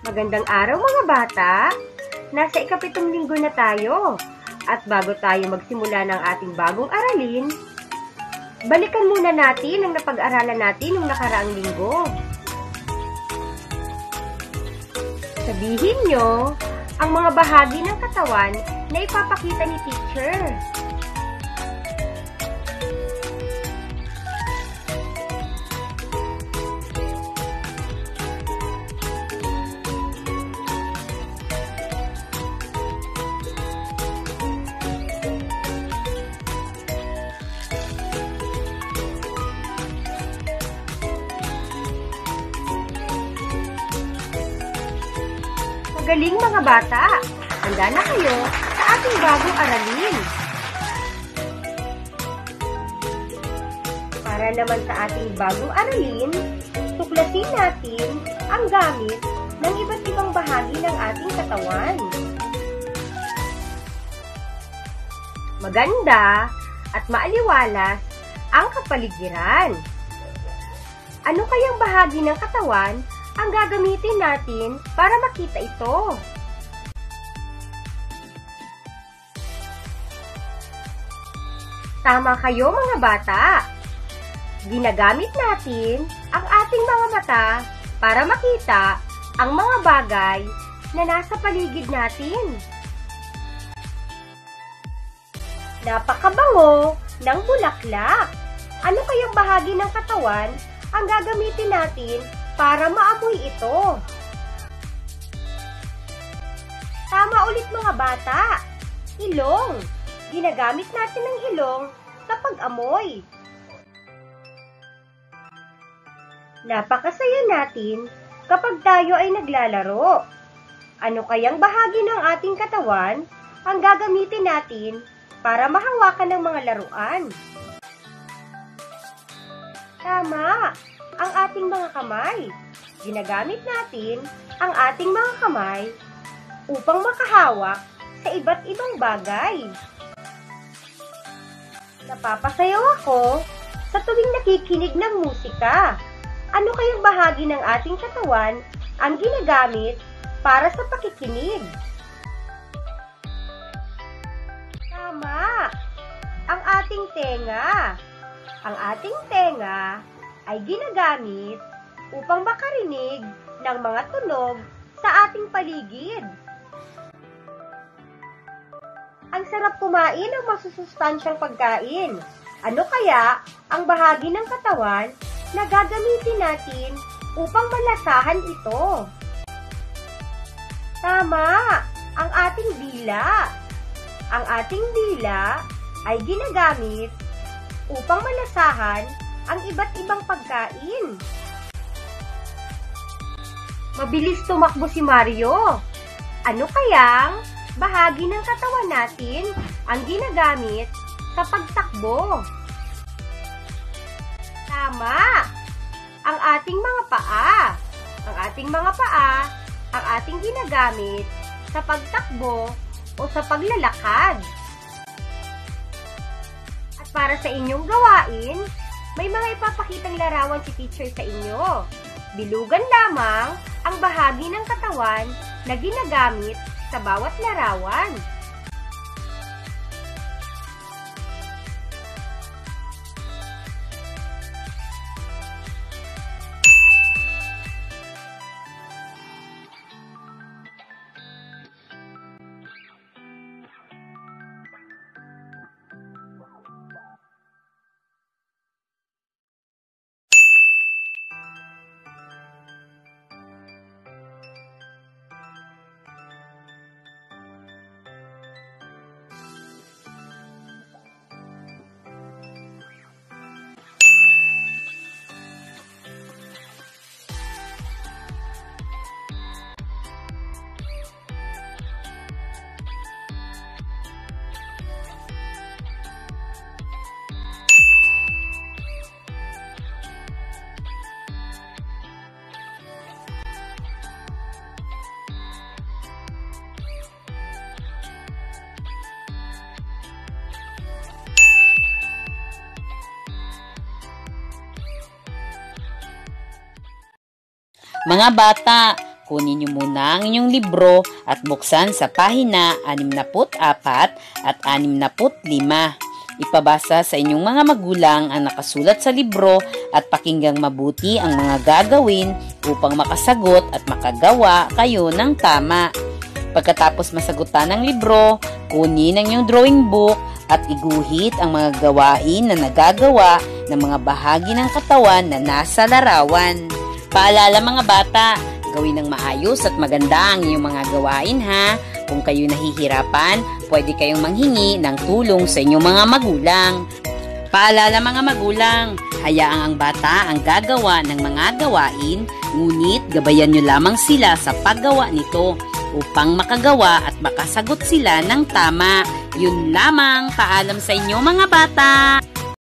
Magandang araw mga bata! Nasa ikapitong linggo na tayo. At bago tayo magsimula ng ating bagong aralin, balikan muna natin ang napag-aralan natin nung nakaraang linggo. Sabihin nyo ang mga bahagi ng katawan na ipapakita ni teacher. Magaling mga bata! Handa na kayo sa ating bagong aralin. Para naman sa ating bagong aralin, tuklasin natin ang gamit ng iba't ibang bahagi ng ating katawan. Maganda at maaliwalas ang kapaligiran. Ano kayang bahagi ng katawan ang gagamitin natin para makita ito? Tama kayo mga bata! Ginagamit natin ang ating mga mata para makita ang mga bagay na nasa paligid natin. Napakabango ng bulaklak! Ano kayang bahagi ng katawan ang gagamitin natin para maamoy ito? Tama ulit mga bata! Ilong! Ginagamit natin ang ilong sa pag-amoy. Napakasaya natin kapag tayo ay naglalaro. Ano kayang bahagi ng ating katawan ang gagamitin natin para mahawakan ng mga laruan? Tama! Ang ating mga kamay. Ginagamit natin ang ating mga kamay upang makahawak sa iba't ibang bagay. Napapasayaw ako sa tuwing nakikinig ng musika. Ano kayang bahagi ng ating katawan ang ginagamit para sa pakikinig? Tama! Ang ating tenga. Ang ating tenga ay ginagamit upang makarinig ng mga tunog sa ating paligid. Ang sarap kumain ng masusustansyang pagkain. Ano kaya ang bahagi ng katawan na gagamitin natin upang malasahan ito? Tama! Ang ating dila. Ang ating dila ay ginagamit upang malasahan ang iba't ibang pagkain. Mabilis tumakbo si Mario. Ano kayang bahagi ng katawan natin ang ginagamit sa pagtakbo? Tama! Ang ating mga paa. Ang ating mga paa ang ating ginagamit sa pagtakbo o sa paglalakad. At para sa inyong gawain, may mga ipapakitang larawan si teacher sa inyo. Bilugan lamang ang bahagi ng katawan na ginagamit sa bawat larawan. Mga bata, kunin niyo muna ang inyong libro at buksan sa pahina 64 at 65. Ipabasa sa inyong mga magulang ang nakasulat sa libro at pakinggang mabuti ang mga gagawin upang makasagot at makagawa kayo ng tama. Pagkatapos masagutan ng libro, kunin ang inyong drawing book at iguhit ang mga gawain na nagagawa ng mga bahagi ng katawan na nasa larawan. Paalala mga bata, gawin ng maayos at maganda ang iyong mga gawain ha. Kung kayo nahihirapan, pwede kayong manghingi ng tulong sa inyong mga magulang. Paalala mga magulang, hayaang ang bata ang gagawa ng mga gawain, ngunit gabayan nyo lamang sila sa paggawa nito upang makagawa at makasagot sila ng tama. Yun lamang, paalam sa inyo mga bata!